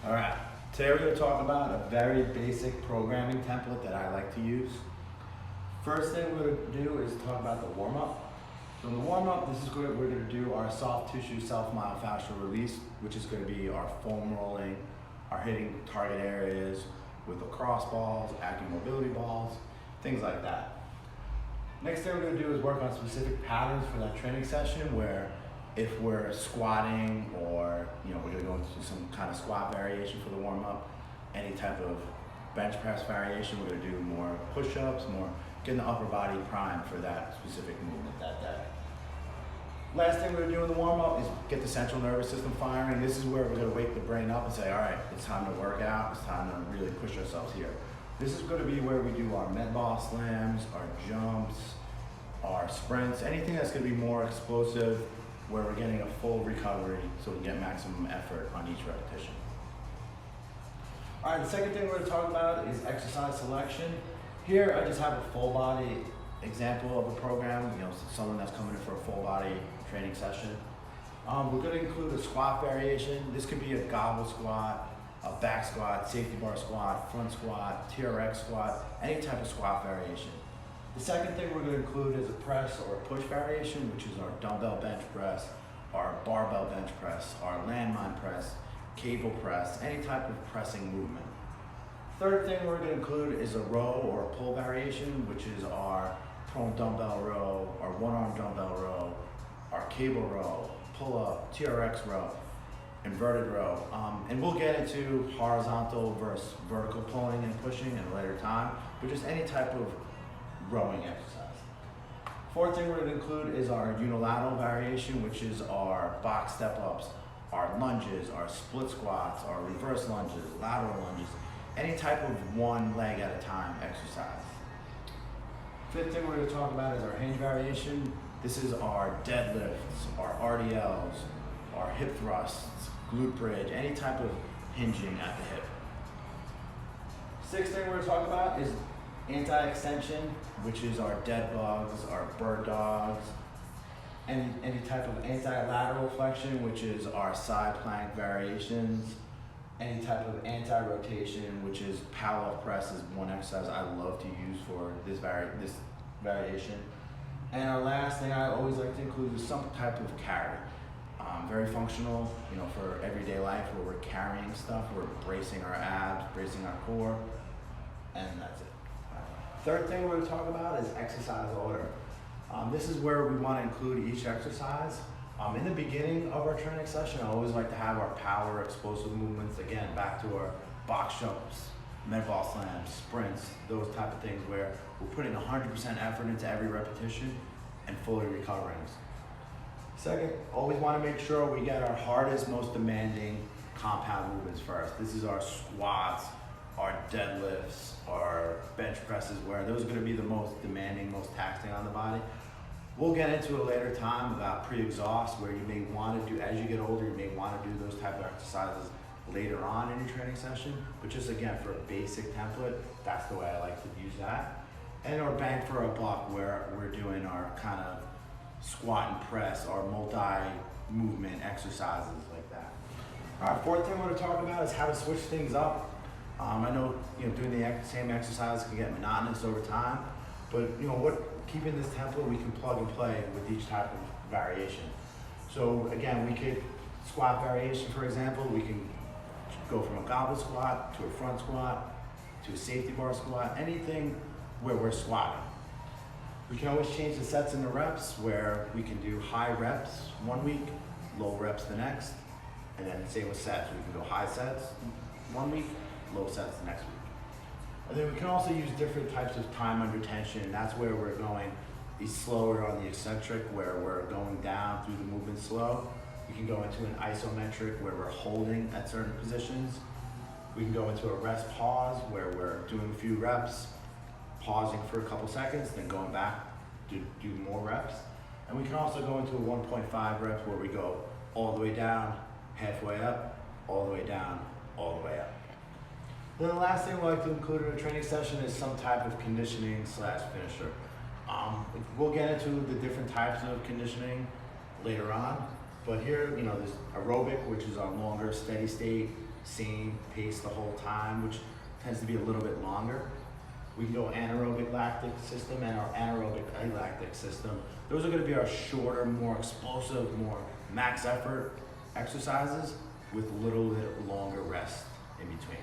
All right, today we're going to talk about a very basic programming template that I like to use. First thing we're going to do is talk about the warm-up. So in the warm-up, this is where we're going to do our soft tissue self-myofascial release, which is going to be our foam rolling, our hitting target areas with lacrosse balls, active mobility balls, things like that. Next thing we're going to do is work on specific patterns for that training session where if we're squatting or we're going to go into some kind of squat variation for the warm-up, any type of bench press variation, we're going to do more push-ups, more getting the upper body primed for that specific movement that day. Last thing we're going to do in the warm-up is get the central nervous system firing. This is where we're going to wake the brain up and say, all right, it's time to work out, it's time to really push ourselves here. This is going to be where we do our med ball slams, our jumps, our sprints, anything that's going to be more explosive, where we're getting a full recovery so we can get maximum effort on each repetition. All right, the second thing we're going to talk about is exercise selection. Here I just have a full body example of a program, someone that's coming in for a full body training session. We're going to include a squat variation. This could be a gobble squat, a back squat, safety bar squat, front squat, TRX squat, any type of squat variation. The second thing we're going to include is a press or a push variation, which is our dumbbell bench press, our barbell bench press, our landmine press, cable press, any type of pressing movement. Third thing we're going to include is a row or a pull variation, which is our prone dumbbell row, our one-arm dumbbell row, our cable row, pull-up, TRX row, inverted row. And we'll get into horizontal versus vertical pulling and pushing in a later time, but just any type of rowing exercise. Fourth thing we're going to include is our unilateral variation, which is our box step-ups, our lunges, our split squats, our reverse lunges, lateral lunges, any type of one leg at a time exercise. Fifth thing we're going to talk about is our hinge variation. This is our deadlifts, our RDLs, our hip thrusts, glute bridge, any type of hinging at the hip. Sixth thing we're going to talk about is anti-extension, which is our dead bugs, our bird dogs, and any type of anti-lateral flexion, which is our side plank variations, any type of anti-rotation, which is power press is one exercise I love to use for this variation. And our last thing I always like to include is some type of carry. Very functional, for everyday life where we're carrying stuff, we're bracing our abs, bracing our core, and that's it. Third thing we're going to talk about is exercise order. This is where we want to include each exercise. In the beginning of our training session, I always like to have our power explosive movements, again, back to our box jumps, med ball slams, sprints, those type of things where we're putting 100% effort into every repetition and fully recovering. Second, always want to make sure we get our hardest, most demanding compound movements first. This is our squats, our deadlifts, our bench presses, where those are going to be the most demanding, most taxing on the body. We'll get into a later time about pre-exhaust, where you may want to do, as you get older, you may want to do those type of exercises later on in your training session. But just again, for a basic template, that's the way I like to use that. And our bang for a buck, where we're doing our kind of squat and press, our multi-movement exercises like that. All right, fourth thing we're going to talk about is how to switch things up. I know doing the same exercise can get monotonous over time, but keeping this template, we can plug and play with each type of variation. So again, we could squat variation, for example, we can go from a goblet squat to a front squat to a safety bar squat, anything where we're squatting. We can always change the sets and the reps, where we can do high reps one week, low reps the next, and then same with sets. We can go high sets one week, low sets the next week. And then we can also use different types of time under tension. That's where we're going slower on the eccentric, where we're going down through the movement slow. We can go into an isometric, where we're holding at certain positions. We can go into a rest pause, where we're doing a few reps, pausing for a couple seconds, then going back to do more reps. And we can also go into a 1.5 reps, where we go all the way down, halfway up, all the way down, all the way up. Then the last thing we like to include in a training session is some type of conditioning / finisher. We'll get into the different types of conditioning later on, but here, there's aerobic, which is our longer steady state same pace the whole time, which tends to be a little bit longer. We can go anaerobic lactic system and our anaerobic alactic system. Those are going to be our shorter, more explosive, more max effort exercises with a little bit longer rest in between.